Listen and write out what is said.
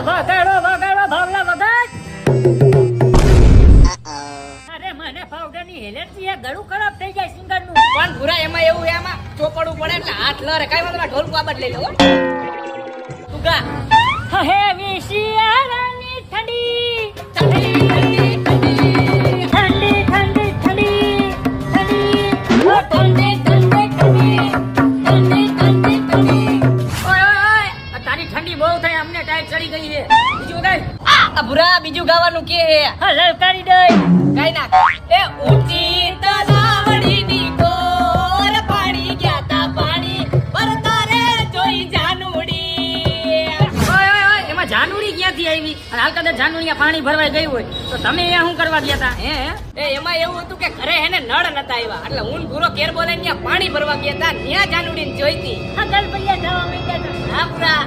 વગાડો વગાડો ભાવલા વગાડ. અરે મને પાવડર ની એલર્જી એ ગળું ખરાબ થઈ જાય સિંગર નું. પણ ભૂરા એમાં એવું એમાં ચોપડવું પડે એટલે હાથ લરે કઈ વાંધો ઢોલ બાબત લઈ લો તું ગા. હે વિશિયારાની ઠંડી ઠંડી ઠંડી ઠંડી ઠંડી ઠંડી ઠંડી ઠંડી ઓ ઠંડી ઠંડી ઠંડી ઠંડી ઠંડી ઠંડી. ઓય ઓય ઓય આ તારી ઠંડી બહુ થઈ અમને ટાઈટ ચડી ગઈ છે. બીજું કઈ આ ભૂરા બીજું ગાવાનું કે હે હા લલકારી દે. કઈ ના એ ઊંચી તલાવડીની કોર પાણી ગયા તા પાણી પર તારે જોઈ જાનુડી. ઓય ઓય ઓય એમાં જાનુડી ક્યાંથી આવી અને હાલ કદાચ જાનુડીયા પાણી ભરવાઈ ગઈ હોય તો તમે અહીંયા શું કરવા ગયા તા? હે એ એમાં એવું હતું કે ઘરે એને નળ નતા આવ્યા એટલે ઊન ભૂરો કેર બોલે ત્યાં પાણી ભરવા ગયા તા ત્યાં જાનુડીને જોઈતી. હા ગલબલિયા જવા માંડ્યા તા. હા ભૂરા